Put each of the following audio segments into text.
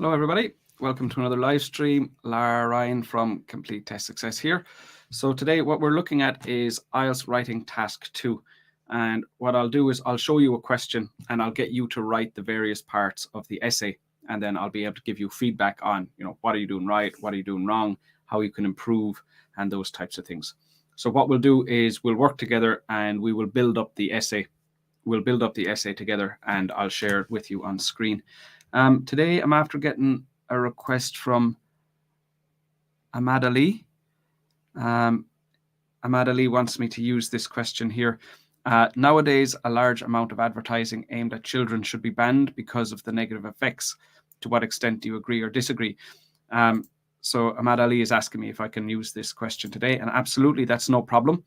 Hello, everybody. Welcome to another live stream. Lara Ryan from Complete Test Success here. So today what we're looking at is IELTS writing task 2. And what I'll do is I'll show you a question and I'll get you to write the various parts of the essay. And then I'll be able to give you feedback on, what are you doing right? What are you doing wrong? How you can improve and those types of things. So what we'll do is we'll work together and we will build up the essay. We'll build up the essay together and I'll share it with you on screen. Today, I'm after getting a request from Ahmad Ali. Ahmad Ali wants me to use this question here. Nowadays, a large amount of advertising aimed at children should be banned because of the negative effects. To what extent do you agree or disagree? So Ahmad Ali is asking me if I can use this question today, and absolutely, that's no problem.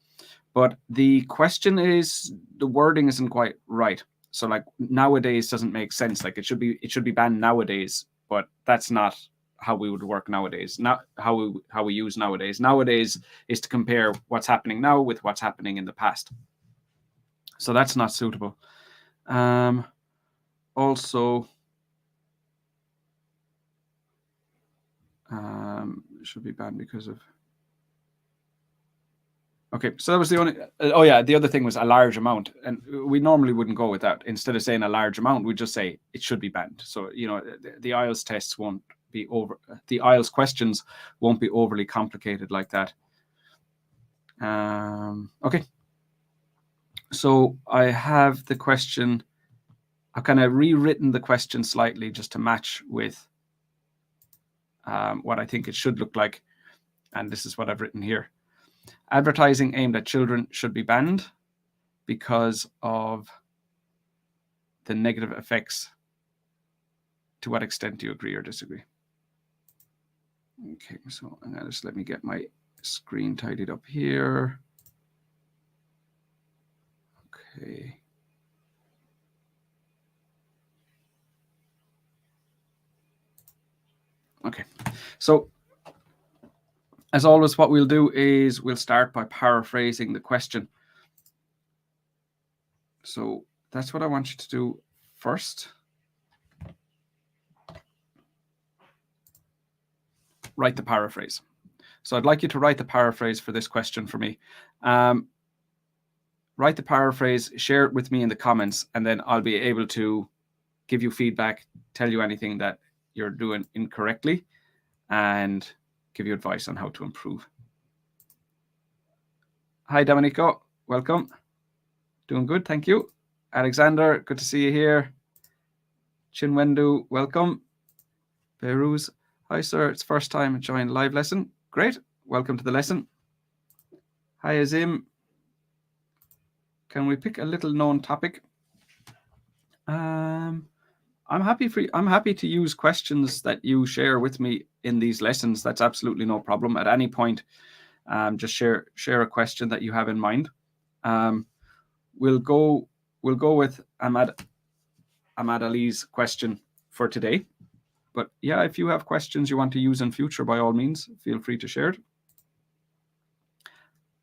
But the question is, the wording isn't quite right. So like nowadays doesn't make sense. Like it should be banned nowadays, but that's not how we would work nowadays. Not how we use nowadays. Nowadays is to compare what's happening now with what's happening in the past. So that's not suitable. Also, should be banned because of. Okay, so that was the only. The other thing was a large amount, and we normally wouldn't go with that. Instead of saying a large amount, we'd just say it should be banned. So the IELTS tests won't be over. The IELTS questions won't be overly complicated like that. Okay. So I have the question. I've kind of rewritten the question slightly just to match with what I think it should look like, and this is what I've written here. Advertising aimed at children should be banned because of the negative effects. To what extent do you agree or disagree? Okay, so just let me get my screen tidied up here. Okay. Okay, so as always, what we'll do is we'll start by paraphrasing the question. So that's what I want you to do first. Write the paraphrase. So I'd like you to write the paraphrase for this question for me. Write the paraphrase, share it with me in the comments, and then I'll be able to give you feedback, tell you anything that you're doing incorrectly, and give you advice on how to improve. Hi, Domenico. Welcome. Doing good, thank you. Alexander, good to see you here. Chinwendu, welcome. Beiruz, hi, sir. It's first time joined live lesson. Great. Welcome to the lesson. Hi, Azim. Can we pick a little known topic? I'm happy to use questions that you share with me in these lessons. That's absolutely no problem. At any point, just share a question that you have in mind. We'll go with Ahmad Ali's question for today. But yeah, if you have questions you want to use in future, by all means, feel free to share it.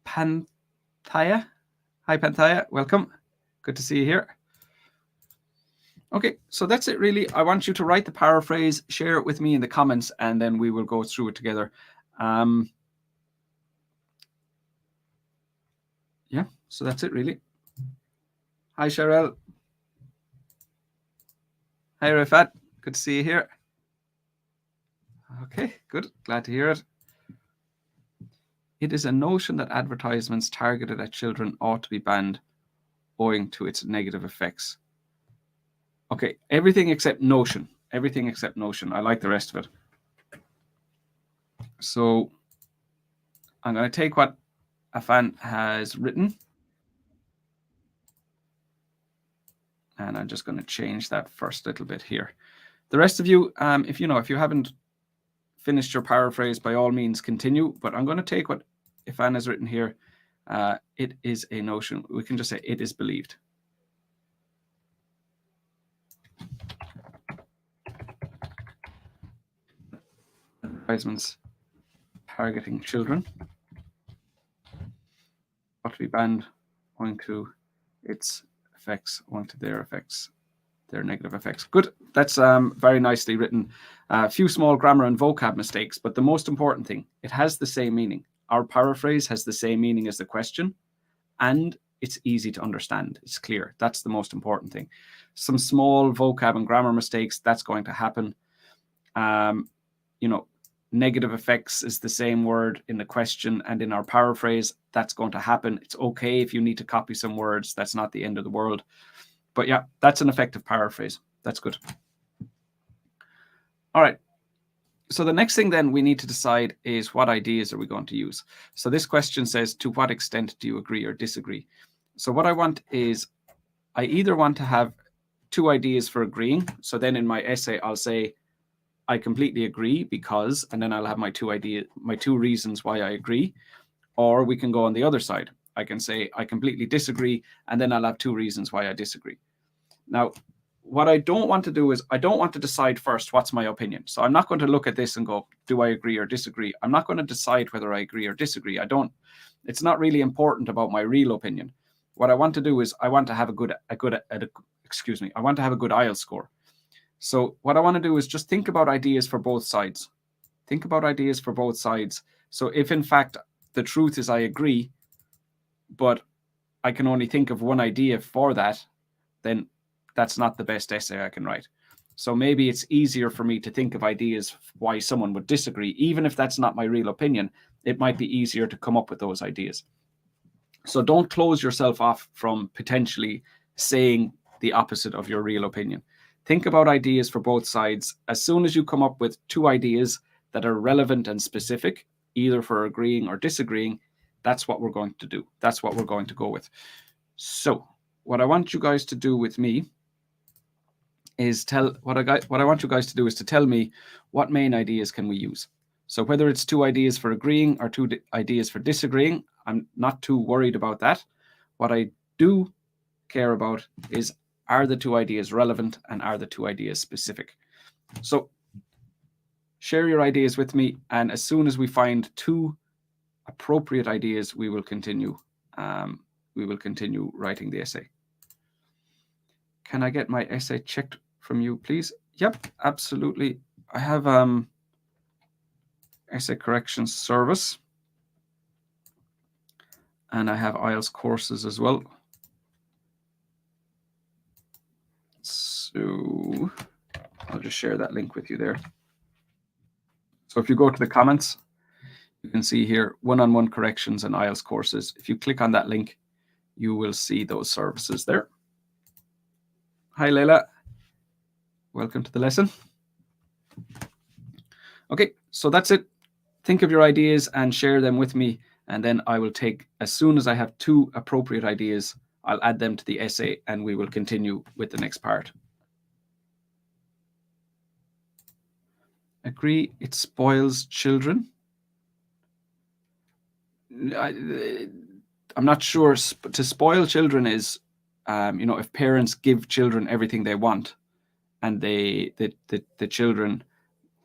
Panthaya. Hi, Panthaya. Welcome. Good to see you here. Okay, so that's it really. I want you to write the paraphrase, share it with me in the comments, and then we will go through it together. Yeah, so that's it really. Hi, Cheryl. Hi, Rafat. Good to see you here. Okay, good. Glad to hear it. It is a notion that advertisements targeted at children ought to be banned owing to its negative effects. Okay, everything except notion. Everything except notion. I like the rest of it. So I'm going to take what Afan has written, and I'm just going to change that first little bit here. The rest of you, if you haven't finished your paraphrase, by all means continue. But I'm going to take what Afan has written here. It is a notion. We can just say it is believed. Advertisements targeting children ought to be banned owing to its effects, owing to their effects. their negative effects. Good. That's very nicely written. A few small grammar and vocab mistakes, but the most important thing, it has the same meaning. Our paraphrase has the same meaning as the question, and it's easy to understand. It's clear. That's the most important thing. Some small vocab and grammar mistakes, that's going to happen. You know, negative effects is the same word in the question and in our paraphrase. That's going to happen. It's okay if you need to copy some words. That's not the end of the world. But yeah, that's an effective paraphrase. That's good. All right. So the next thing then we need to decide is what ideas are we going to use? So this question says, to what extent do you agree or disagree? So what I want is, I either want to have two ideas for agreeing. So then in my essay, I'll say, I completely agree because, and then I'll have my two reasons why I agree. Or we can go on the other side. I can say, I completely disagree, and then I'll have two reasons why I disagree. Now, what I don't want to do is, I don't want to decide first what's my opinion. So I'm not going to look at this and go, do I agree or disagree? I'm not going to decide whether I agree or disagree. It's not really important about my real opinion. What I want to do is, I want to have a good IELTS score. So what I want to do is just think about ideas for both sides. Think about ideas for both sides. So if in fact the truth is I agree, but I can only think of one idea for that, then that's not the best essay I can write. So maybe it's easier for me to think of ideas why someone would disagree. Even if that's not my real opinion, it might be easier to come up with those ideas. So don't close yourself off from potentially saying the opposite of your real opinion. Think about ideas for both sides. As soon as you come up with two ideas that are relevant and specific, either for agreeing or disagreeing, that's what we're going to do. That's what we're going to go with. So what I want you guys to do with me is what I want you guys to do is to tell me what main ideas can we use. So whether it's two ideas for agreeing or two ideas for disagreeing, I'm not too worried about that. What I do care about is, are the two ideas relevant and are the two ideas specific? So share your ideas with me, and as soon as we find two appropriate ideas, we will continue writing the essay. Can I get my essay checked from you, please? Yep, absolutely. I have essay correction service, and I have IELTS courses as well. So I'll just share that link with you there. So if you go to the comments, you can see here one-on-one corrections and IELTS courses. If you click on that link, you will see those services there. Hi, Leila. Welcome to the lesson. Okay, so that's it. Think of your ideas and share them with me, and then I will take, as soon as I have two appropriate ideas, I'll add them to the essay and we will continue with the next part. Agree, it spoils children. I'm not sure. To spoil children is, if parents give children everything they want, and the children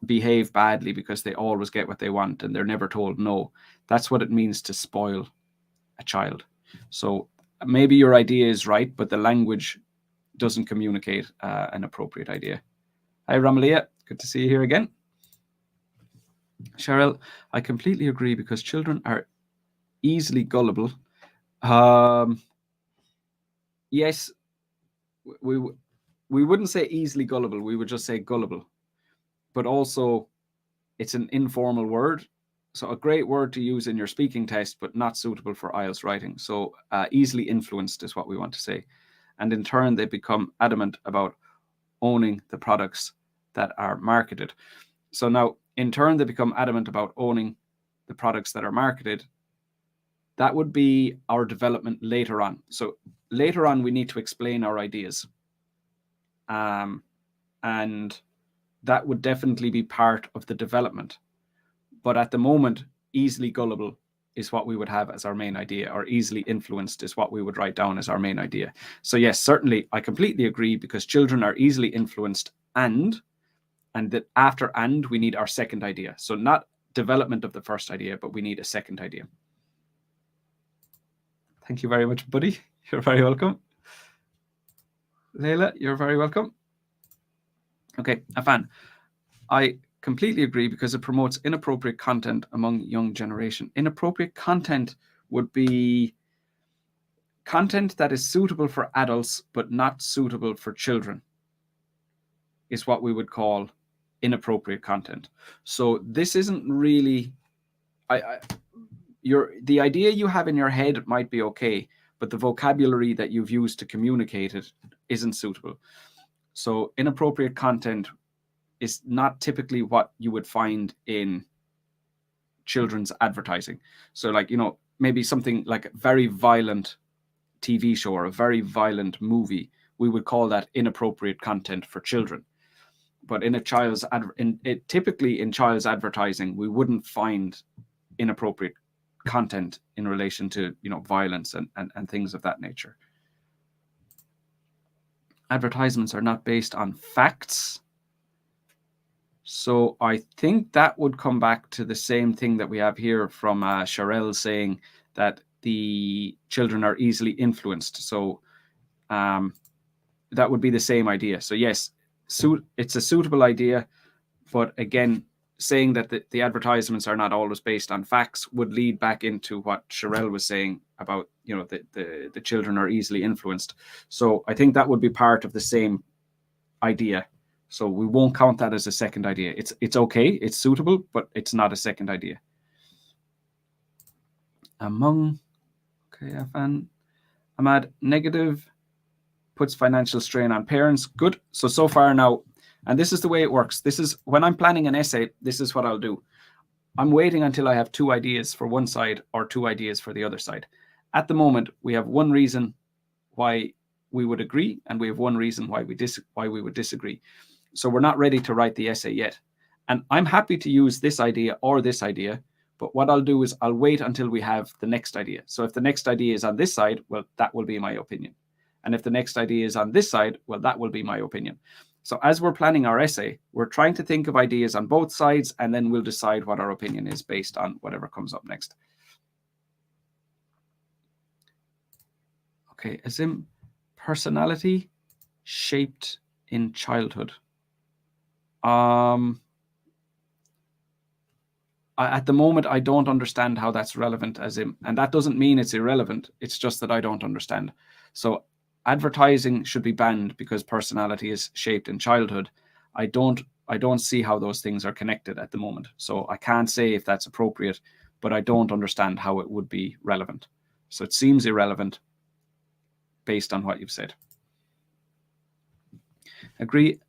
behave badly because they always get what they want and they're never told no. That's what it means to spoil a child. So maybe your idea is right, but the language doesn't communicate an appropriate idea. Hi, Ramalia. Good to see you here again. Cheryl, I completely agree because children are easily gullible. Yes, we wouldn't say easily gullible. We would just say gullible. But also, it's an informal word. So a great word to use in your speaking test, but not suitable for IELTS writing. So easily influenced is what we want to say. And in turn, they become adamant about owning the products that are marketed. So now, in turn, they become adamant about owning the products that are marketed. That would be our development later on. So later on, we need to explain our ideas. And that would definitely be part of the development. But at the moment, easily gullible is what we would have as our main idea, or easily influenced is what we would write down as our main idea. So yes, certainly, I completely agree because children are easily influenced, and that after "and" we need our second idea. So not development of the first idea, but we need a second idea. Thank you very much, buddy. You're very welcome. Leila, you're very welcome. Okay, Afan, I completely agree because it promotes inappropriate content among young generation. Inappropriate content would be content that is suitable for adults but not suitable for children, is what we would call inappropriate content. So this isn't really the idea you have in your head might be okay, but the vocabulary that you've used to communicate it isn't suitable. So inappropriate content is not typically what you would find in children's advertising. So like, maybe something like a very violent TV show or a very violent movie, we would call that inappropriate content for children. But typically in child's advertising, we wouldn't find inappropriate content in relation to violence and things of that nature. Advertisements are not based on facts. So I think that would come back to the same thing that we have here from Sharelle saying that the children are easily influenced. So that would be the same idea. So yes, it's a suitable idea, but again, saying that the advertisements are not always based on facts would lead back into what Sharelle was saying about the children are easily influenced. So I think that would be part of the same idea. So we won't count that as a second idea. It's okay, it's suitable, but it's not a second idea. Okay, Afan. Ahmad, negative puts financial strain on parents. Good. So far now, and this is the way it works. This is when I'm planning an essay, this is what I'll do. I'm waiting until I have two ideas for one side or two ideas for the other side. At the moment, we have one reason why we would agree, and we have one reason why we would disagree. So we're not ready to write the essay yet. And I'm happy to use this idea or this idea, but what I'll do is I'll wait until we have the next idea. So if the next idea is on this side, well, that will be my opinion. And if the next idea is on this side, well, that will be my opinion. So as we're planning our essay, we're trying to think of ideas on both sides, and then we'll decide what our opinion is based on whatever comes up next. Okay, Azim, personality shaped in childhood. At the moment, I don't understand how that's relevant, Azim, and that doesn't mean it's irrelevant. It's just that I don't understand. So advertising should be banned because personality is shaped in childhood. I don't see how those things are connected at the moment. So I can't say if that's appropriate, but I don't understand how it would be relevant. So it seems irrelevant based on what you've said. Agree.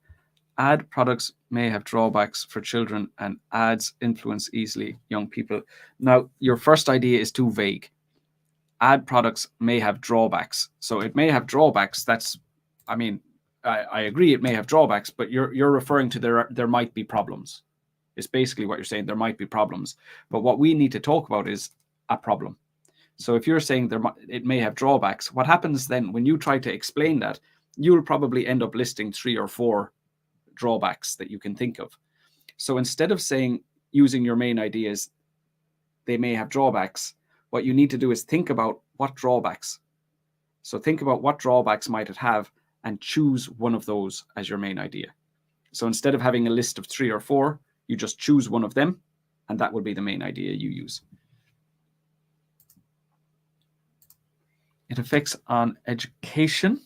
Ad products may have drawbacks for children, and ads influence easily young people. Now, your first idea is too vague. Ad products may have drawbacks. So it may have drawbacks. I agree it may have drawbacks, but you're referring to there might be problems. It's basically what you're saying. There might be problems. But what we need to talk about is a problem. So if you're saying it may have drawbacks, what happens then when you try to explain that, you'll probably end up listing 3 or 4 drawbacks that you can think of. So instead of saying, using your main ideas, they may have drawbacks, what you need to do is think about what drawbacks. So think about what drawbacks might it have and choose one of those as your main idea. So instead of having a list of 3 or 4, you just choose one of them, and that will be the main idea you use. It affects on education.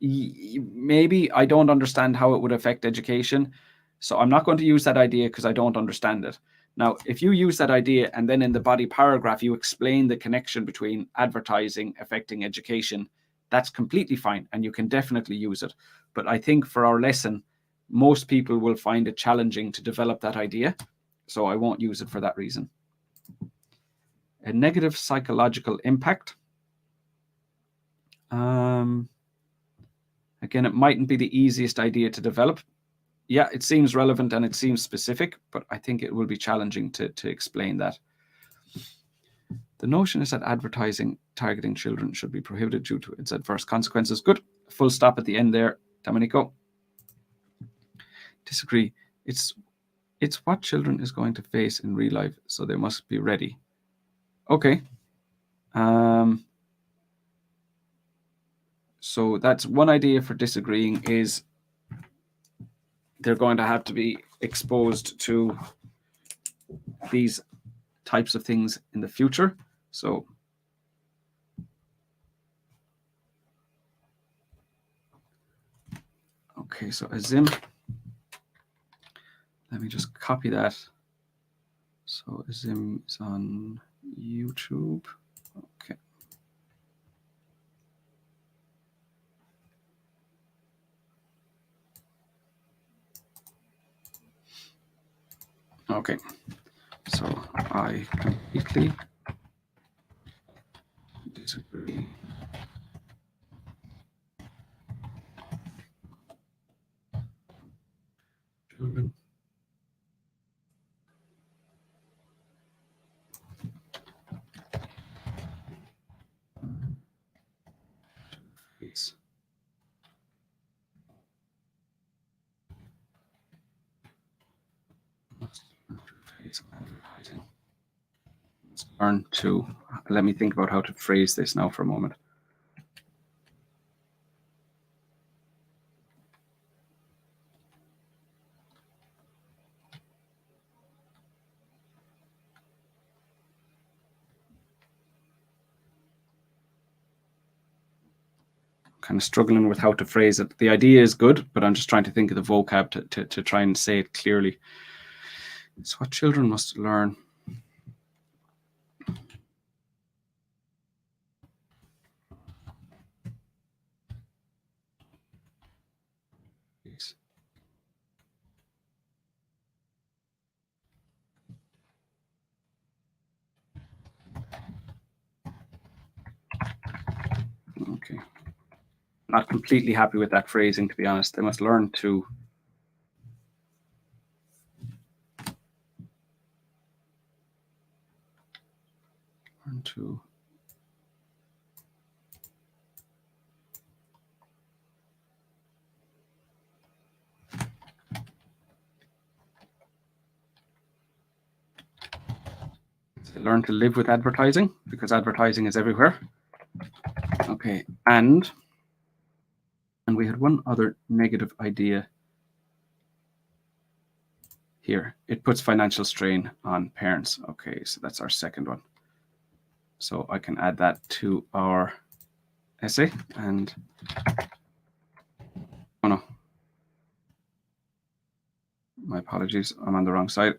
Maybe I don't understand how it would affect education. So I'm not going to use that idea because I don't understand it. Now, if you use that idea and then in the body paragraph, you explain the connection between advertising affecting education, that's completely fine. And you can definitely use it. But I think for our lesson, most people will find it challenging to develop that idea. So I won't use it for that reason. A negative psychological impact. Again, it mightn't be the easiest idea to develop. Yeah, it seems relevant and it seems specific, but I think it will be challenging to explain that. The notion is that advertising targeting children should be prohibited due to its adverse consequences. Good. Full stop at the end there, Domenico. Disagree. It's what children is going to face in real life, so they must be ready. Okay. So that's one idea for disagreeing, is they're going to have to be exposed to these types of things in the future. So okay, so Azim, let me just copy that. So Azim is on YouTube. Okay. Okay, so I completely disagree. Children face advertising. Let's learn to, let me think about how to phrase this now for a moment. Kind of struggling with how to phrase it. The idea is good, but I'm just trying to think of the vocab to try and say it clearly. It's what children must learn. Okay. Not completely happy with that phrasing, to be honest. They must learn to learn to live with advertising, because advertising is everywhere. Okay, and we had one other negative idea here. It puts financial strain on parents. Okay, so that's our second one. So I can add that to our essay. And oh no, my apologies, I'm on the wrong side.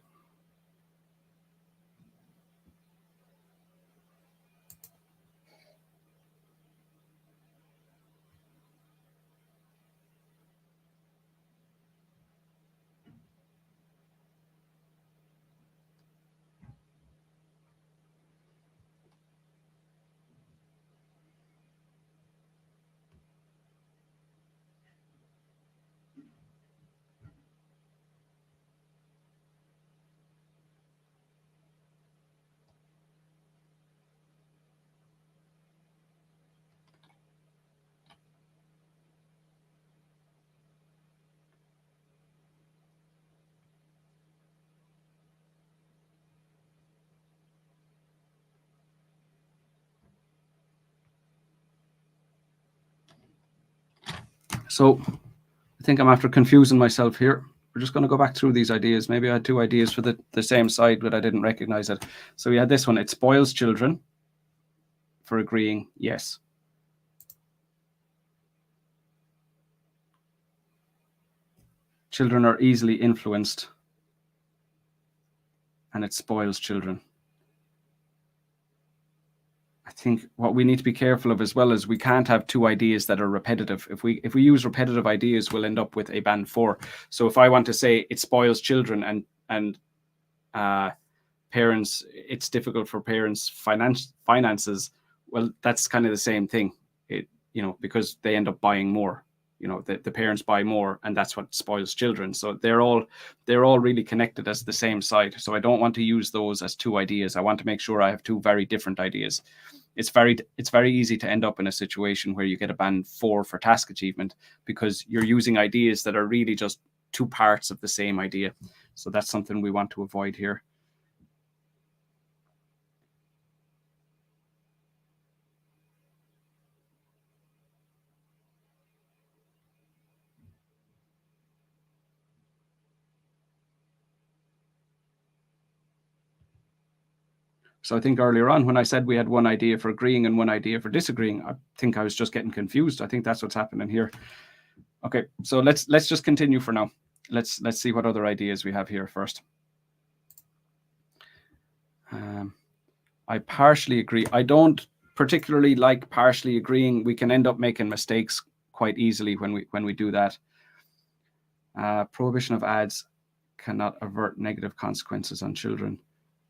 So I think I'm after confusing myself here. We're just going to go back through these ideas. Maybe I had two ideas for the same side, but I didn't recognize it. So we had this one. It spoils children for agreeing yes. Children are easily influenced, and it spoils children. I think what we need to be careful of as well is we can't have two ideas that are repetitive. If we use repetitive ideas, we'll end up with a band 4. So if I want to say it spoils children and parents, it's difficult for parents' finances, well, that's kind of the same thing. It, because they end up buying more. The parents buy more, and that's what spoils children. So they're all really connected as the same side. So I don't want to use those as two ideas. I want to make sure I have two very different ideas. It's very easy to end up in a situation where you get a band 4 for task achievement because you're using ideas that are really just two parts of the same idea. So that's something we want to avoid here. So I think earlier on when I said we had one idea for agreeing and one idea for disagreeing, I think I was just getting confused. I think that's what's happening here. Okay, so let's just continue for now. Let's see what other ideas we have here first. I partially agree. I don't particularly like partially agreeing. We can end up making mistakes quite easily when we do that. Prohibition of ads cannot avert negative consequences on children,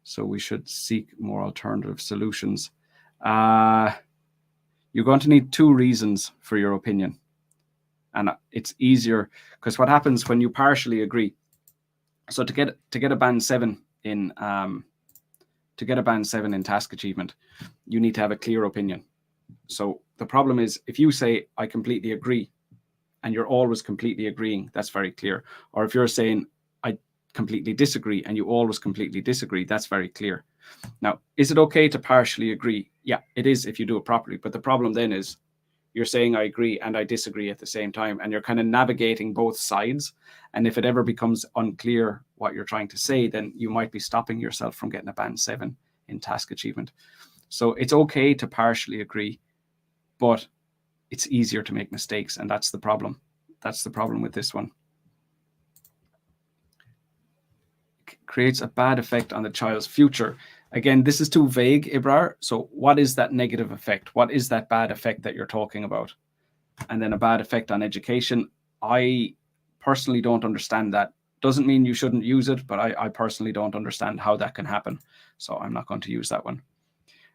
so we should seek more alternative solutions. You're going to need 2 reasons for your opinion, and it's easier because what happens when you partially agree. So to get a band 7 in task achievement, you need to have a clear opinion. So the problem is if you say I completely agree and you're always completely agreeing, that's very clear. Or if you're saying I completely disagree and you always completely disagree, that's very clear. Now, is it okay to partially agree? Yeah, it is if you do it properly. But the problem then is you're saying I agree and I disagree at the same time, and you're kind of navigating both sides. And if it ever becomes unclear what you're trying to say, then you might be stopping yourself from getting a band 7 in task achievement. So it's okay to partially agree, but it's easier to make mistakes, and that's the problem. That's the problem with this one. It creates a bad effect on the child's future. Again, this is too vague, Ibrar. So what is that negative effect? What is that bad effect that you're talking about? And then a bad effect on education. I personally don't understand that. Doesn't mean you shouldn't use it, but I personally don't understand how that can happen. So I'm not going to use that one.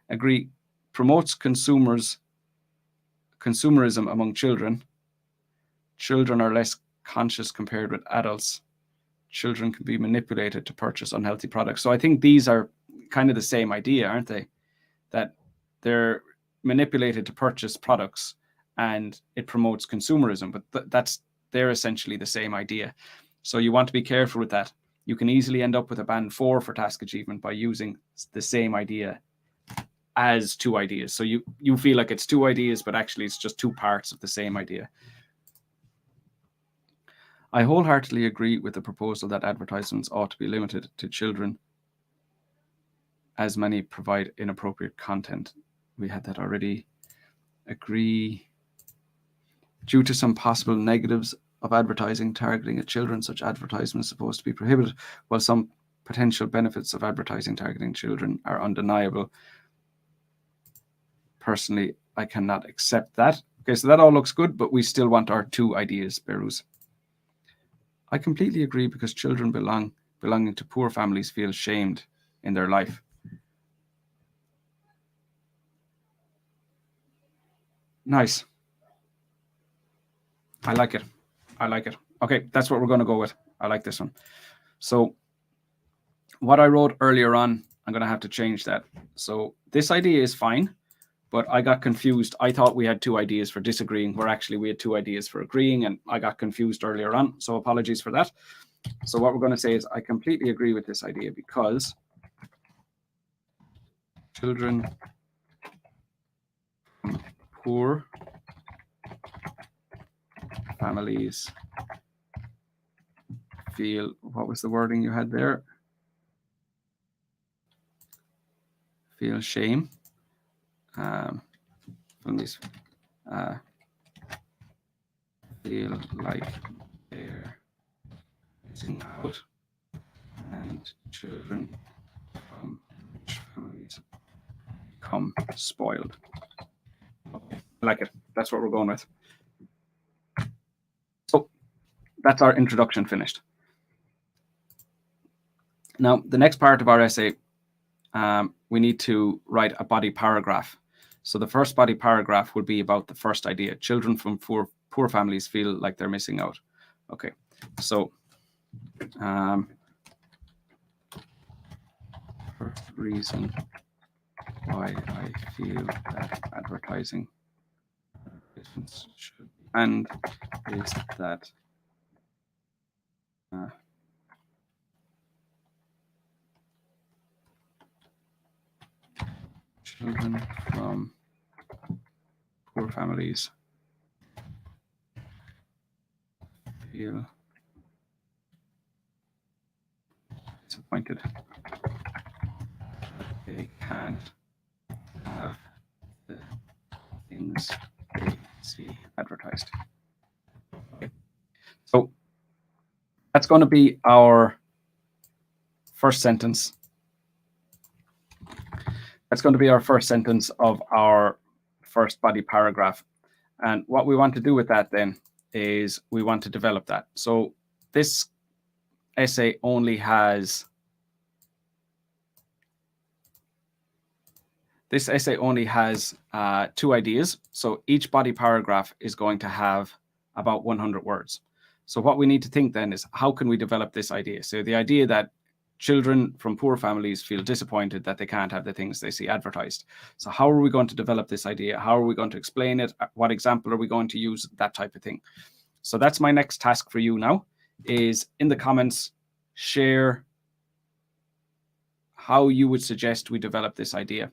Agree. Promotes consumerism among children. Children are less conscious compared with adults. Children can be manipulated to purchase unhealthy products. So I think these are kind of the same idea, aren't they? That they're manipulated to purchase products and it promotes consumerism, but they're essentially the same idea. So you want to be careful with that. You can easily end up with a band 4 for task achievement by using the same idea as 2 ideas. So you feel like it's 2 ideas, but actually it's just 2 parts of the same idea. I wholeheartedly agree with the proposal that advertisements ought to be limited to children, as many provide inappropriate content. We had that already. Agree. Due to some possible negatives of advertising targeting at children, such advertisements are supposed to be prohibited, while some potential benefits of advertising targeting children are undeniable. Personally, I cannot accept that. Okay, so that all looks good, but we still want our 2 ideas, Behruz. I completely agree because children belonging to poor families feel shamed in their life. Nice. I like it. I like it. Okay, that's what we're going to go with. I like this one. So what I wrote earlier on, I'm going to have to change that. So this idea is fine, but I got confused. I thought we had 2 ideas for disagreeing, where actually we had 2 ideas for agreeing, and I got confused earlier on. So apologies for that. So what we're going to say is I completely agree with this idea because children from poor families feel, what was the wording you had there? Feel shame. Families feel like they're missing out, and children from rich families become spoiled. Okay, I like it. That's what we're going with. So that's our introduction finished. Now, the next part of our essay, we need to write a body paragraph. So the first body paragraph would be about the first idea. Children from poor families feel like they're missing out. Okay, so reason why I feel that advertising should end is that children from poor families feel disappointed they can't have the things they see advertised. Okay. So that's going to be our first sentence. That's going to be our first sentence of our first body paragraph. And what we want to do with that then is we want to develop that. So this essay only has two ideas. So each body paragraph is going to have about 100 words. So what we need to think then is, how can we develop this idea? So the idea that children from poor families feel disappointed that they can't have the things they see advertised. So how are we going to develop this idea? How are we going to explain it? What example are we going to use? That type of thing. So that's my next task for you now, is in the comments, share how you would suggest we develop this idea.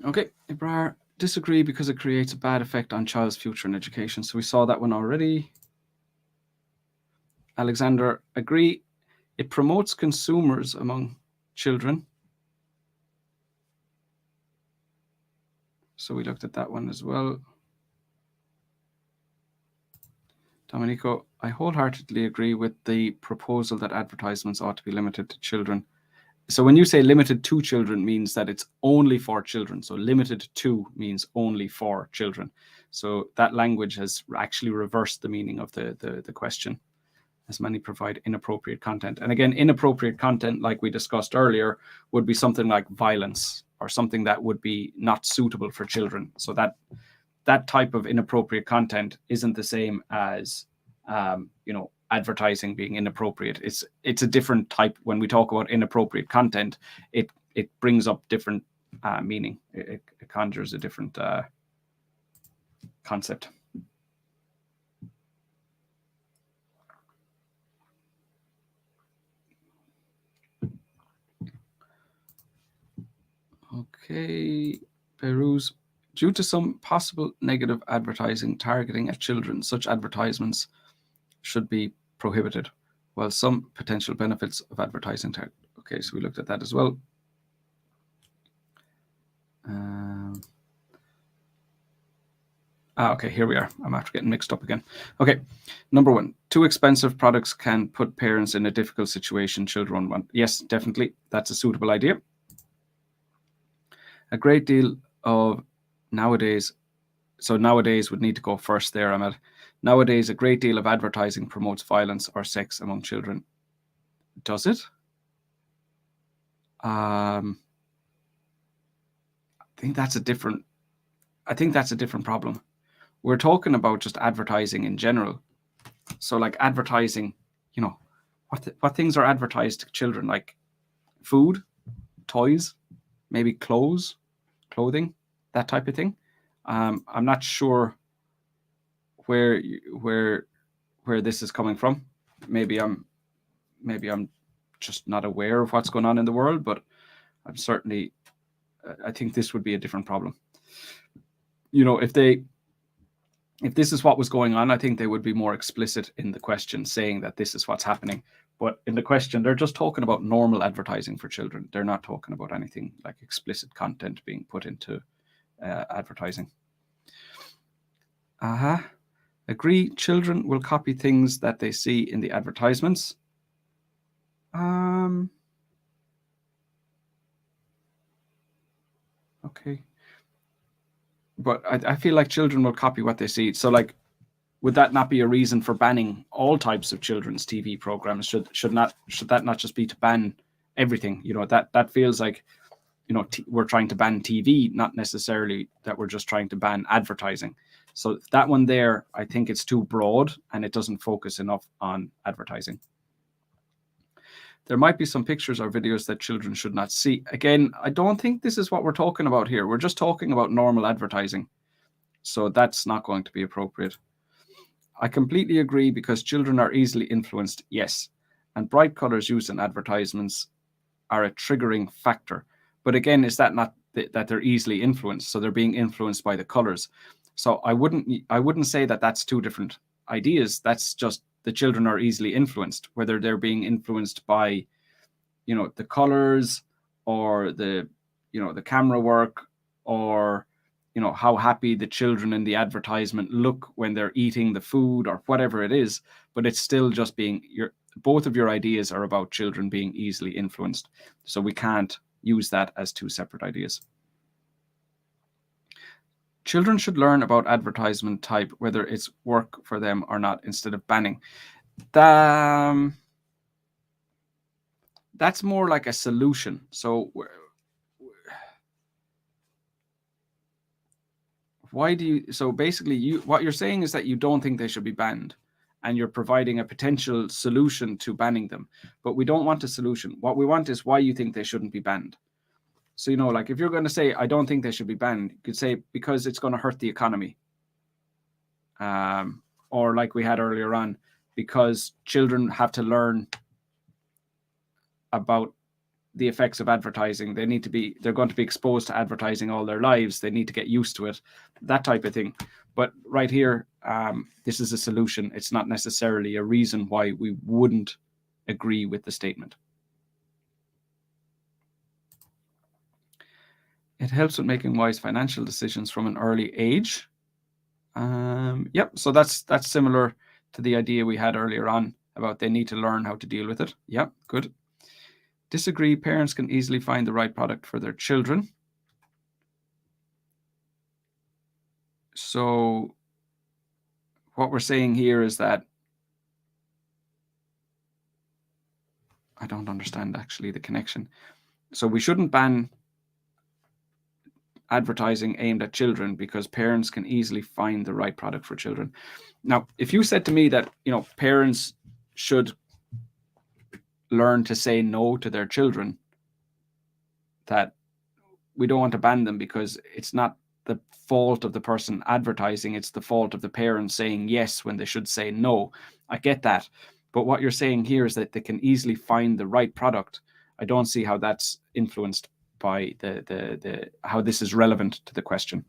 Okay, Ibrar, disagree because it creates a bad effect on child's future and education. So we saw that one already. Alexander, agree. It promotes consumers among children. So we looked at that one as well. Domenico, I wholeheartedly agree with the proposal that advertisements ought to be limited to children. So when you say limited to children, means that it's only for children. So limited to means only for children. So that language has actually reversed the meaning of the question, as many provide inappropriate content. And again, inappropriate content, like we discussed earlier, would be something like violence or something that would be not suitable for children. So that type of inappropriate content isn't the same as advertising being inappropriate. It's a different type. When we talk about inappropriate content, it brings up different meaning. It conjures a different concept. Okay, Peruz. Due to some possible negative advertising targeting at children, such advertisements should be prohibited, while some potential benefits of advertising okay, so we looked at that as well. Okay, here we are. I'm after getting mixed up again. Okay, number one, too expensive products can put parents in a difficult situation children want. Yes, definitely, that's a suitable idea. A great deal of nowadays, so nowadays would need to go first there, Ahmed. Nowadays, a great deal of advertising promotes violence or sex among children. Does it? I think that's a different problem. We're talking about just advertising in general. So like advertising, what things are advertised to children? Like food, toys, maybe clothing, that type of thing. I'm not sure where this is coming from. Maybe I'm just not aware of what's going on in the world, but I'm certainly, I think this would be a different problem. If this is what was going on, I think they would be more explicit in the question, saying that this is what's happening. But in the question, they're just talking about normal advertising for children. They're not talking about anything like explicit content being put into advertising. Agree, children will copy things that they see in the advertisements. Okay. But I feel like children will copy what they see. So like, would that not be a reason for banning all types of children's TV programs? Should that not just be to ban everything? That feels like, we're trying to ban TV, not necessarily that we're just trying to ban advertising. So that one there, I think it's too broad and it doesn't focus enough on advertising. There might be some pictures or videos that children should not see. Again, I don't think this is what we're talking about here. We're just talking about normal advertising. So that's not going to be appropriate. I completely agree because children are easily influenced, yes. And bright colors used in advertisements are a triggering factor. But again, is that not that they're easily influenced? So they're being influenced by the colors. So I wouldn't say that that's two different ideas. That's just the children are easily influenced, whether they're being influenced by, the colors or the camera work, or how happy the children in the advertisement look when they're eating the food or whatever it is. But it's still just both of your ideas are about children being easily influenced. So we can't use that as two separate ideas. Children should learn about advertisement type, whether it's work for them or not, instead of banning. That's more like a solution. So so basically what you're saying is that you don't think they should be banned, and you're providing a potential solution to banning them. But we don't want a solution. What we want is why you think they shouldn't be banned. So, like if you're going to say, I don't think they should be banned, you could say, because it's going to hurt the economy. Or like we had earlier on, because children have to learn about the effects of advertising. They're going to be exposed to advertising all their lives. They need to get used to it, that type of thing. But right here, this is a solution. It's not necessarily a reason why we wouldn't agree with the statement. It helps with making wise financial decisions from an early age. Yep, so that's similar to the idea we had earlier on about they need to learn how to deal with it. Yep, good. Disagree, parents can easily find the right product for their children. So what we're saying here is that I don't understand actually the connection. So we shouldn't ban advertising aimed at children because parents can easily find the right product for children. Now, if you said to me that, parents should learn to say no to their children, that we don't want to ban them because it's not the fault of the person advertising, it's the fault of the parents saying yes when they should say no. I get that. But what you're saying here is that they can easily find the right product. I don't see how that's influenced by how this is relevant to the question.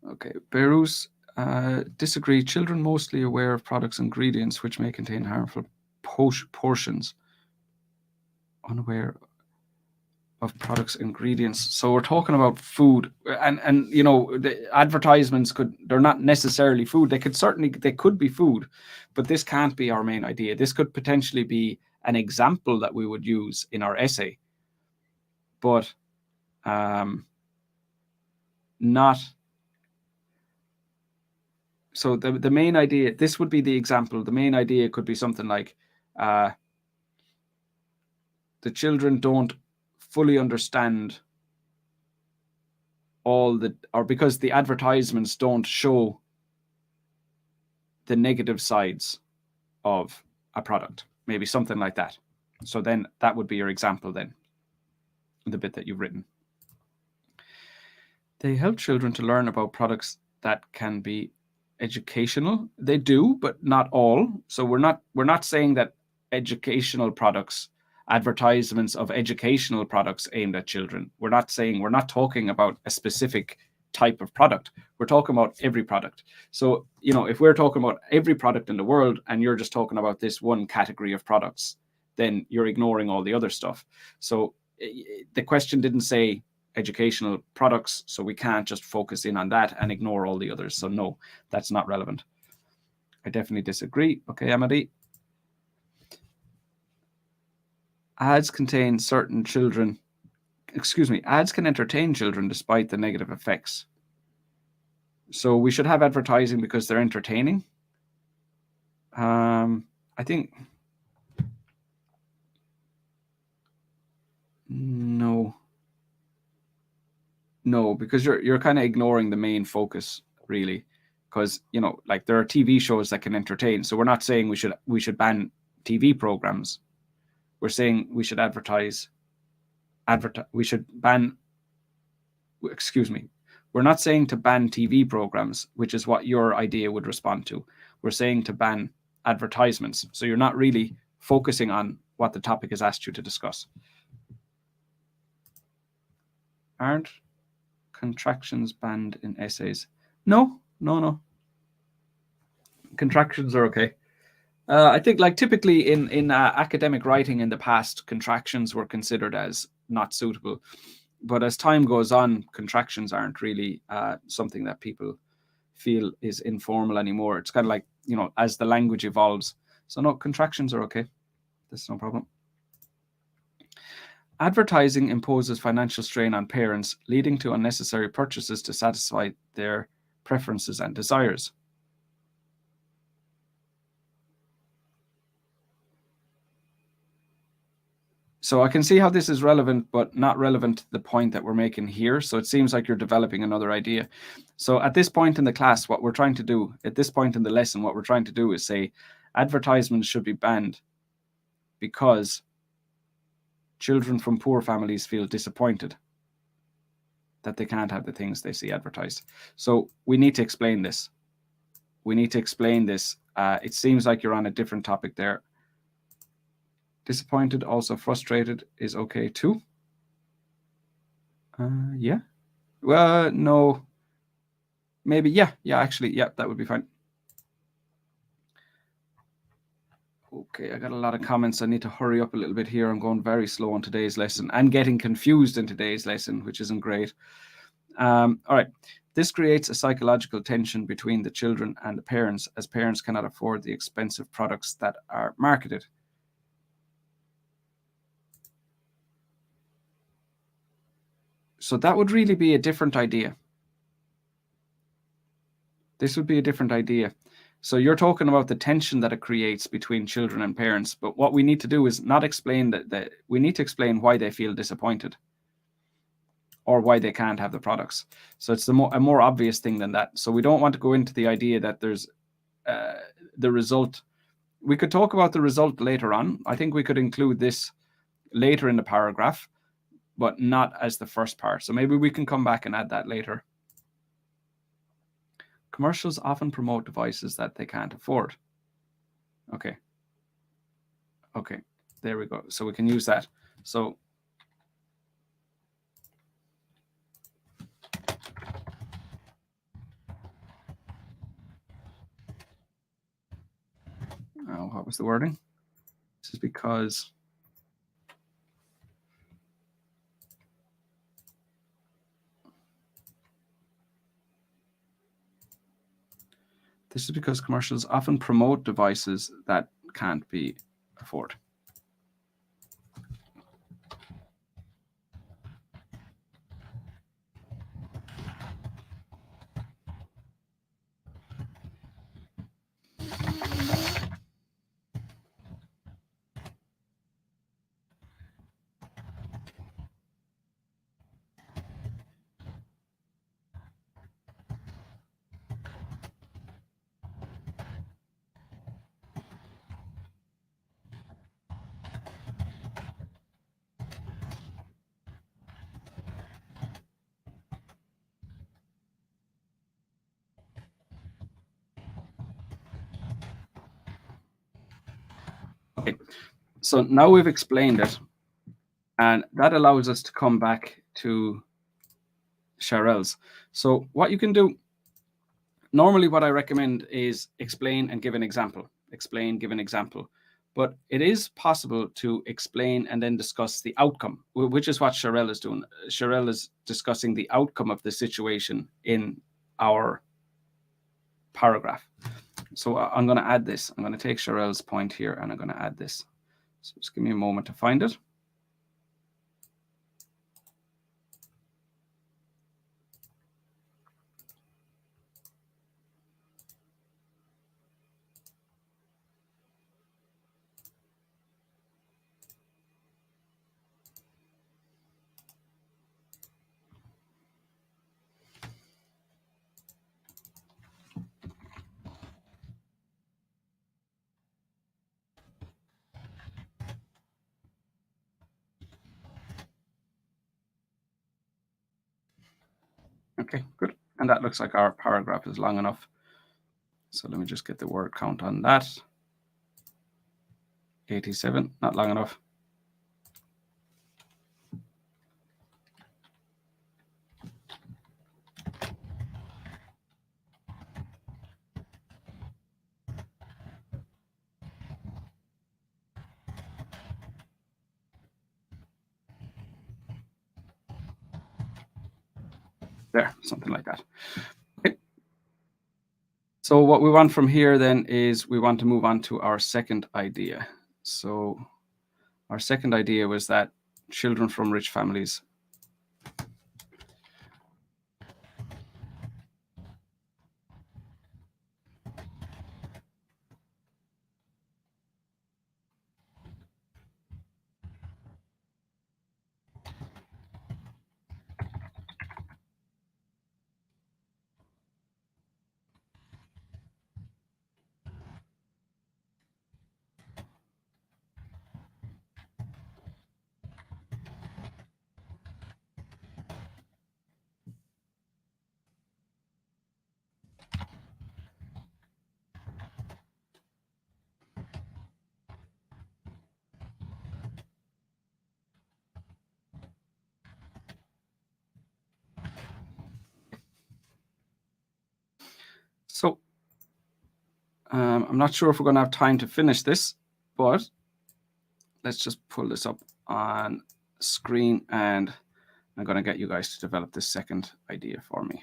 Okay, Berus, disagree. Children mostly aware of products' ingredients which may contain harmful portions. Unaware of products' ingredients. So we're talking about food, and the advertisements they're not necessarily food. They could be food, but this can't be our main idea. This could potentially be an example that we would use in our essay, but not. So the main idea, this would be the example. The main idea could be something like the children don't fully understand because the advertisements don't show the negative sides of a product, maybe something like that. So then that would be your example then, the bit that you've written. They help children to learn about products that can be educational. They do, but not all. So we're not saying that educational products, advertisements of educational products aimed at children. We're not talking about a specific type of product. We're talking about every product. So, if we're talking about every product in the world and you're just talking about this one category of products, then you're ignoring all the other stuff. So the question didn't say educational products, so we can't just focus in on that and ignore all the others. So no, that's not relevant. I definitely disagree. Okay, Amity. Ads can entertain children despite the negative effects. So we should have advertising because they're entertaining. I think no, because you're kind of ignoring the main focus, really, because like there are TV shows that can entertain. So we're not saying we should ban TV programs. We're saying we should we should ban, excuse me, we're not saying to ban TV programs, which is what your idea would respond to. We're saying to ban advertisements. So you're not really focusing on what the topic has asked you to discuss. Aren't contractions banned in essays? No. Contractions are okay. I think, like, typically in academic writing in the past, contractions were considered as not suitable. But as time goes on, contractions aren't really something that people feel is informal anymore. It's kind of like, as the language evolves. So no, contractions are okay. That's no problem. Advertising imposes financial strain on parents, leading to unnecessary purchases to satisfy their preferences and desires. So I can see how this is relevant, but not relevant to the point that we're making here. So it seems like you're developing another idea. So at this point in the class, what we're trying to do, at this point in the lesson, what we're trying to do is say advertisements should be banned because children from poor families feel disappointed that they can't have the things they see advertised. So we need to explain this. We need to explain this. It seems like you're on a different topic there. Disappointed, also frustrated is okay too. Yeah. Well, no. Maybe, yeah, actually, yeah, that would be fine. Okay, I got a lot of comments. I need to hurry up a little bit here. I'm going very slow on today's lesson and getting confused in today's lesson, which isn't great. All right. This creates a psychological tension between the children and the parents, as parents cannot afford the expensive products that are marketed. So that would really be a different idea. This would be a different idea. So you're talking about the tension that it creates between children and parents. But what we need to do is not explain that we need to explain why they feel disappointed or why they can't have the products. So it's a more obvious thing than that. So we don't want to go into the idea that there's the result. We could talk about the result later on. I think we could include this later in the paragraph, but not as the first part. So maybe we can come back and add that later. Commercials often promote devices that they can't afford. Okay, there we go. So we can use that. So what was the wording? This is because commercials often promote devices that can't be afforded. Okay, so now we've explained it, and that allows us to come back to Cheryl's. So what you can do, normally what I recommend is explain and give an example. Explain, give an example. But it is possible to explain and then discuss the outcome, which is what Cheryl is doing. Cheryl is discussing the outcome of the situation in our paragraph. So I'm going to add this. I'm going to take Cheryl's point here and I'm going to add this. So just give me a moment to find it. Okay, good. And that looks like our paragraph is long enough. So let me just get the word count on that. 87, not long enough. There, something like that. Okay. So what we want from here then is we want to move on to our second idea. So our second idea was that children from rich families So I'm not sure if we're going to have time to finish this, but let's just pull this up on screen and I'm going to get you guys to develop this second idea for me.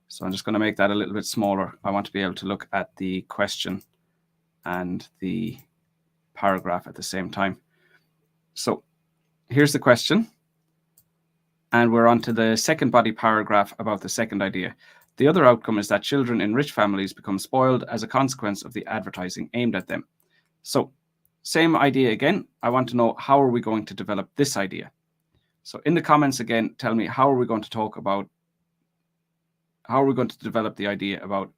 So I'm just going to make that a little bit smaller. I want to be able to look at the question and the paragraph at the same time. So here's the question. And we're on to the second body paragraph about the second idea. The other outcome is that children in rich families become spoiled as a consequence of the advertising aimed at them. So same idea again. I want to know, how are we going to develop this idea? So in the comments again, tell me, how are we going to develop the idea about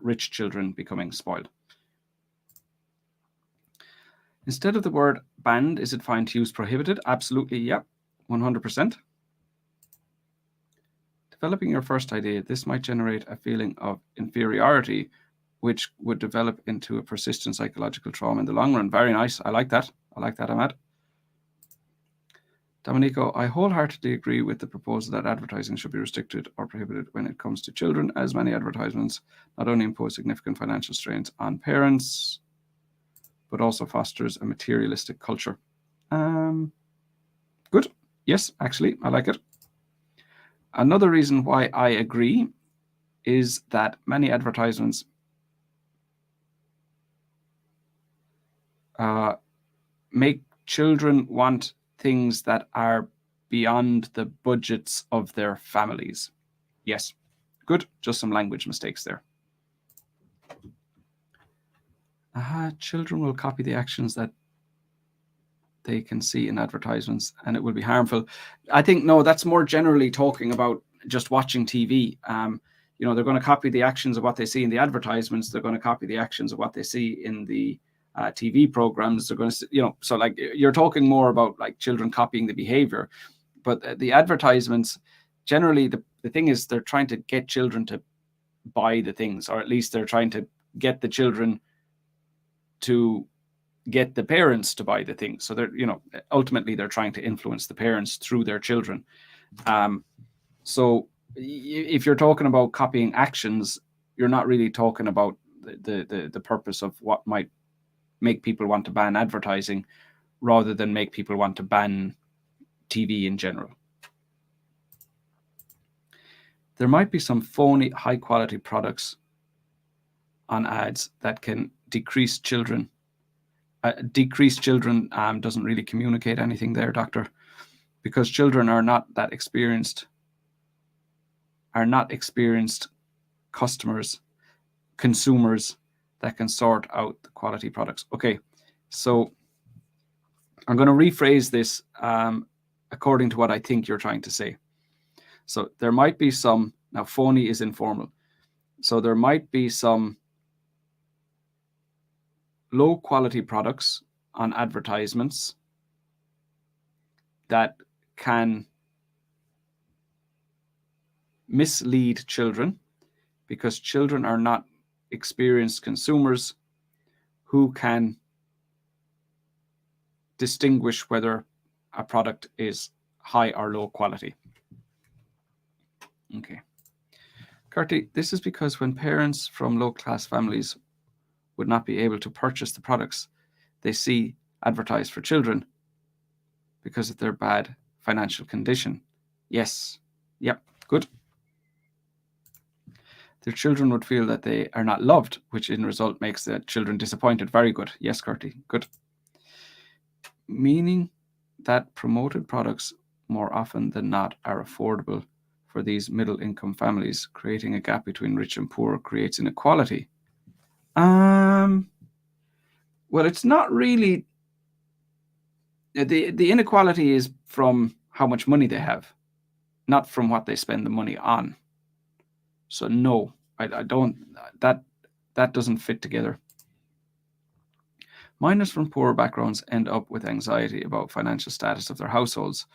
rich children becoming spoiled? Instead of the word banned, is it fine to use prohibited? Absolutely, yeah, 100%. Developing your first idea, this might generate a feeling of inferiority, which would develop into a persistent psychological trauma in the long run. Very nice. I like that. I like that, Ahmad. Domenico, I wholeheartedly agree with the proposal that advertising should be restricted or prohibited when it comes to children, as many advertisements not only impose significant financial strains on parents, but also fosters a materialistic culture. Good. Yes, actually, I like it. Another reason why I agree is that many advertisements make children want things that are beyond the budgets of their families. Yes, good. Just some language mistakes there. Children will copy the actions that they can see in advertisements and it will be harmful. I think, no, that's more generally talking about just watching TV. They're going to copy the actions of what they see in the advertisements. They're going to copy the actions of what they see in the TV programs. They're going to, so like you're talking more about like children copying the behavior, but the advertisements, generally the thing is they're trying to get children to buy the things, or at least they're trying to get the children to get the parents to buy the things. So they're, ultimately they're trying to influence the parents through their children. So if you're talking about copying actions, you're not really talking about the purpose of what might make people want to ban advertising, rather than make people want to ban TV in general. There might be some phony high quality products on ads that can decrease children. Doesn't really communicate anything there, doctor, because children are not experienced consumers that can sort out the quality products. Okay, so I'm going to rephrase this according to what I think you're trying to say. So there might be some, now phony is informal, so there might be some low quality products on advertisements that can mislead children because children are not experienced consumers who can distinguish whether a product is high or low quality. Okay. Curti, this is because when parents from low-class families would not be able to purchase the products they see advertised for children because of their bad financial condition. Yes. Yep. Good. Their children would feel that they are not loved, which in result makes the children disappointed. Very good. Yes, Curti. Good. Meaning that promoted products more often than not are affordable for these middle-income families, creating a gap between rich and poor creates inequality. Well, it's not really. The inequality is from how much money they have, not from what they spend the money on. So no, I don't. That doesn't fit together. Minors from poorer backgrounds end up with anxiety about financial status of their households,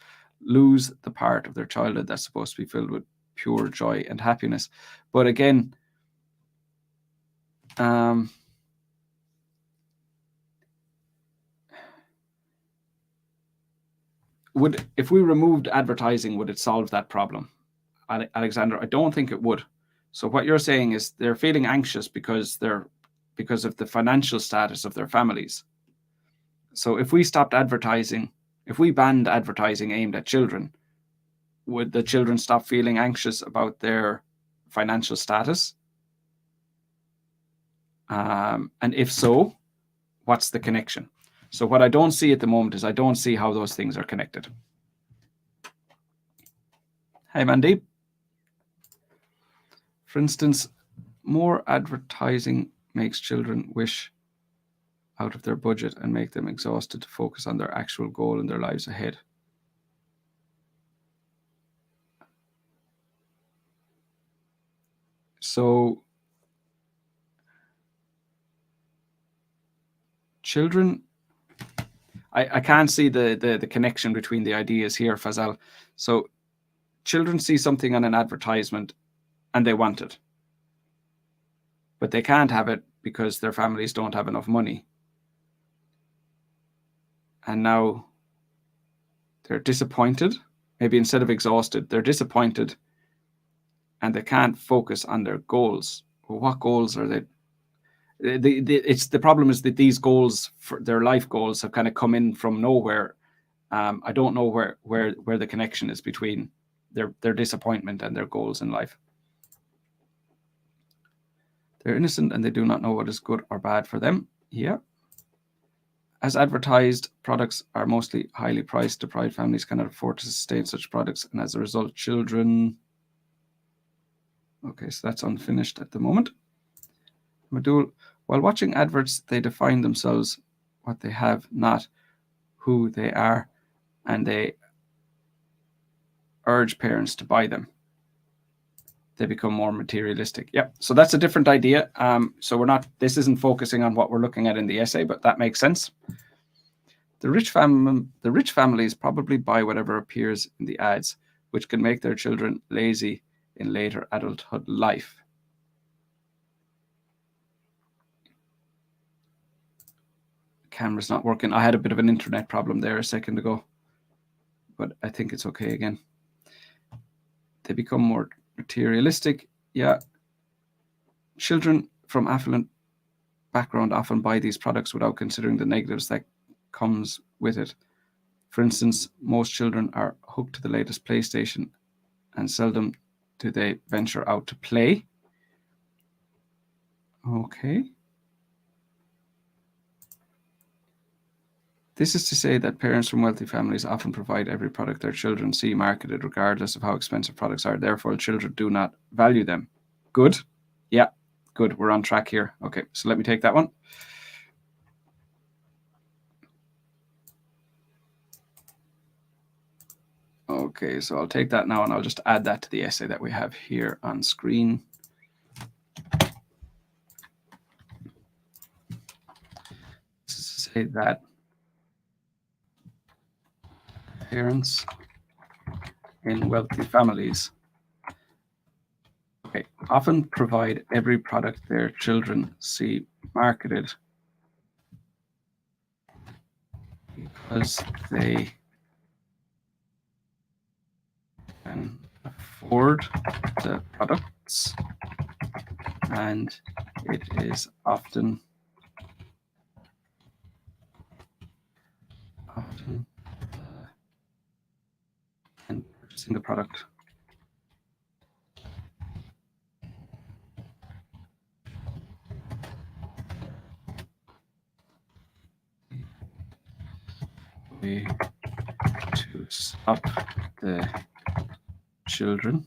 lose the part of their childhood that's supposed to be filled with pure joy and happiness. But again, if we removed advertising, would it solve that problem? Alexander, I don't think it would. So what you're saying is they're feeling anxious because of the financial status of their families. So if we stopped advertising, if we banned advertising aimed at children, would the children stop feeling anxious about their financial status? And if so, what's the connection? So what I don't see at the moment is I don't see how those things are connected. Hey, Mandeep. For instance, more advertising makes children wish out of their budget and make them exhausted to focus on their actual goal in their lives ahead. So children, I can't see the connection between the ideas here, Fazal. So children see something on an advertisement and they want it, but they can't have it because their families don't have enough money. And now they're disappointed. Maybe instead of exhausted, they're disappointed and they can't focus on their goals. Well, what goals are they? The problem is that these goals, for their life goals, have kind of come in from nowhere. I don't know where the connection is between their disappointment and their goals in life. They're innocent and they do not know what is good or bad for them. Yeah. As advertised, products are mostly highly priced. Deprived families cannot afford to sustain such products, and as a result, children. Okay, so that's unfinished at the moment. Madul, while watching adverts, they define themselves, what they have, not who they are, and they urge parents to buy them. They become more materialistic. Yeah, so that's a different idea. So this isn't focusing on what we're looking at in the essay, but that makes sense. The rich families probably buy whatever appears in the ads, which can make their children lazy in later adulthood life. Camera's not working. I had a bit of an internet problem there a second ago, but I think it's okay again. They become more materialistic. Yeah. Children from affluent background often buy these products without considering the negatives that comes with it. For instance, most children are hooked to the latest PlayStation and seldom do they venture out to play. Okay. This is to say that parents from wealthy families often provide every product their children see marketed, regardless of how expensive products are. Therefore, children do not value them. Good. Yeah, good. We're on track here. Okay, so let me take that one. Okay, so I'll take that now and I'll just add that to the essay that we have here on screen. This is to say that parents in wealthy families Okay. Often provide every product their children see marketed because they can afford the products, and it is often and purchasing the product way to stop the children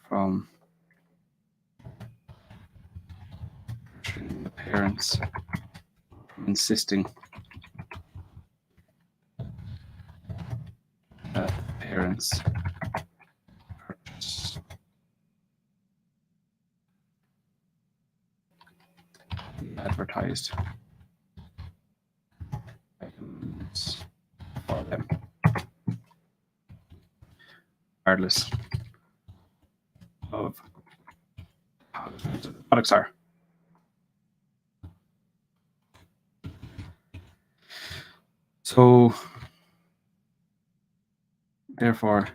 from pressuring the parents from insisting that the parents purchase the advertised items for them, regardless of how expensive the products are. So, therefore,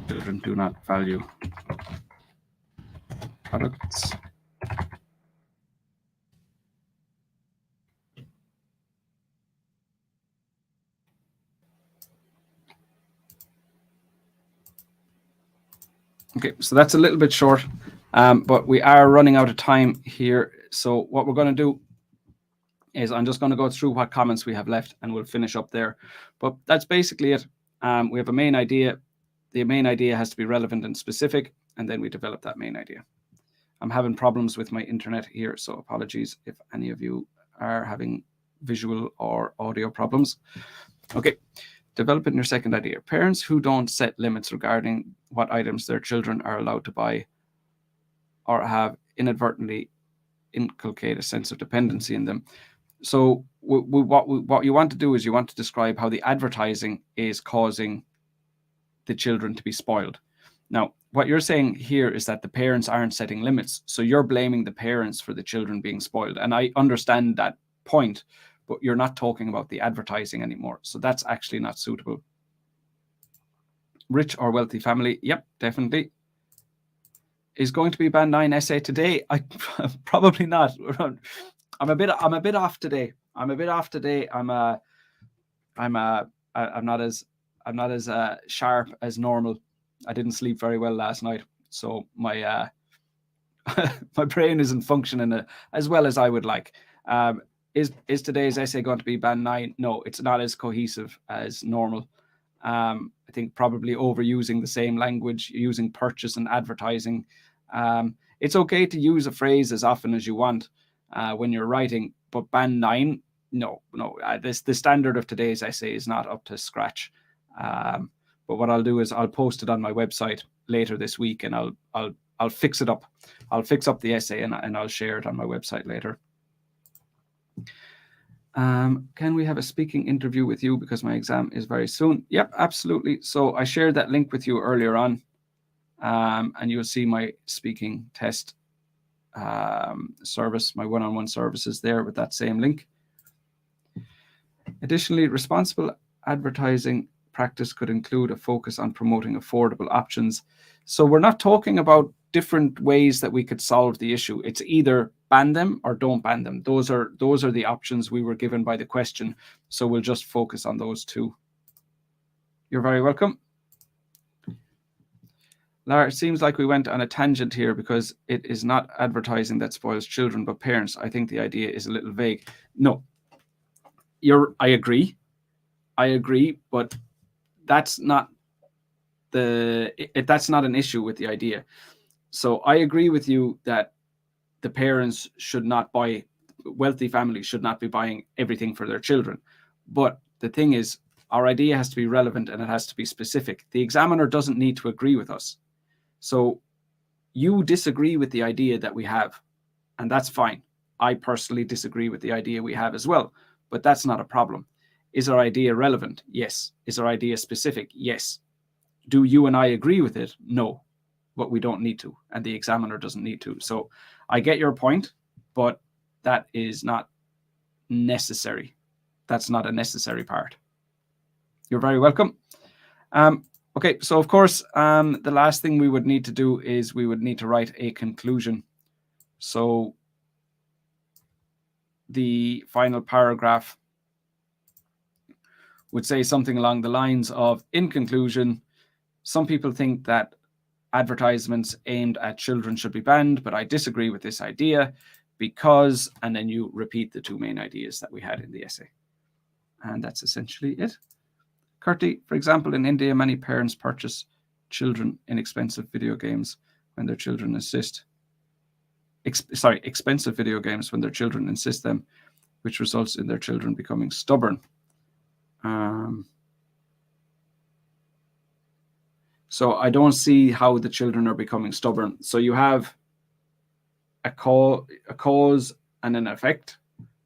children do not value products Okay, so that's a little bit short, but we are running out of time here. So what we're going to do is I'm just going to go through what comments we have left and we'll finish up there. But that's basically it. We have a main idea. The main idea has to be relevant and specific, and then we develop that main idea. I'm having problems with my internet here, so apologies if any of you are having visual or audio problems. Okay. Developing your second idea. Parents who don't set limits regarding what items their children are allowed to buy or have inadvertently inculcate a sense of dependency in them. So what you want to do is you want to describe how the advertising is causing the children to be spoiled. Now, what you're saying here is that the parents aren't setting limits. So you're blaming the parents for the children being spoiled. And I understand that point, but you're not talking about the advertising anymore. So that's actually not suitable. Rich or wealthy family. Yep, definitely. Is going to be band 9 essay today? I probably not. I'm a bit off today. I'm not as sharp as normal. I didn't sleep very well last night, so my my brain isn't functioning as well as I would like. Is today's essay going to be band 9? No, it's not as cohesive as normal. I think probably overusing the same language, using purchase and advertising. It's okay to use a phrase as often as you want when you're writing, but band 9, no. The standard of today's essay is not up to scratch. But what I'll do is I'll post it on my website later this week, and I'll fix it up. I'll fix up the essay and I'll share it on my website later. Can we have a speaking interview with you because my exam is very soon? Yep, absolutely. So I shared that link with you earlier on, and you'll see my speaking test service, my one-on-one services there with that same link. Additionally, responsible advertising practice could include a focus on promoting affordable options. So we're not talking about different ways that we could solve the issue. It's either ban them or don't ban them. Those are the options we were given by the question. So we'll just focus on those two. You're very welcome. Lara, it seems like we went on a tangent here because it is not advertising that spoils children, but parents. I think the idea is a little vague. No, I agree, but that's not that's not an issue with the idea. So I agree with you that the parents should not buy, wealthy families should not be buying everything for their children. But the thing is, our idea has to be relevant and it has to be specific. The examiner doesn't need to agree with us. So you disagree with the idea that we have, and that's fine. I personally disagree with the idea we have as well, but that's not a problem. Is our idea relevant? Yes. Is our idea specific? Yes. do you and I agree with it? No, but we don't need to, and the examiner doesn't need to. So I get your point, but that is not necessary. That's not a necessary part. You're very welcome. Okay, so of course, the last thing we would need to do is we would need to write a conclusion. So the final paragraph would say something along the lines of, in conclusion, some people think that advertisements aimed at children should be banned, but I disagree with this idea because, and then you repeat the two main ideas that we had in the essay. And that's essentially it. Kurti, for example, in India, many parents purchase children inexpensive video games when their children insist. Expensive video games when their children insist them, which results in their children becoming stubborn. So I don't see how the children are becoming stubborn. So you have a cause and an effect,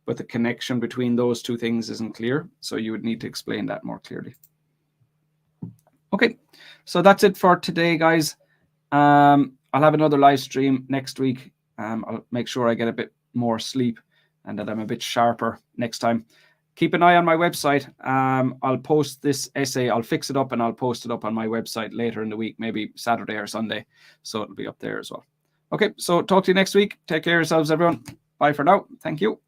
but the connection between those two things isn't clear. So you would need to explain that more clearly. Okay, so that's it for today, guys. I'll have another live stream next week. I'll make sure I get a bit more sleep and that I'm a bit sharper next time. Keep an eye on my website. I'll post this essay. I'll fix it up and I'll post it up on my website later in the week, maybe Saturday or Sunday. So it'll be up there as well. Okay, so talk to you next week. Take care of yourselves, everyone. Bye for now. Thank you.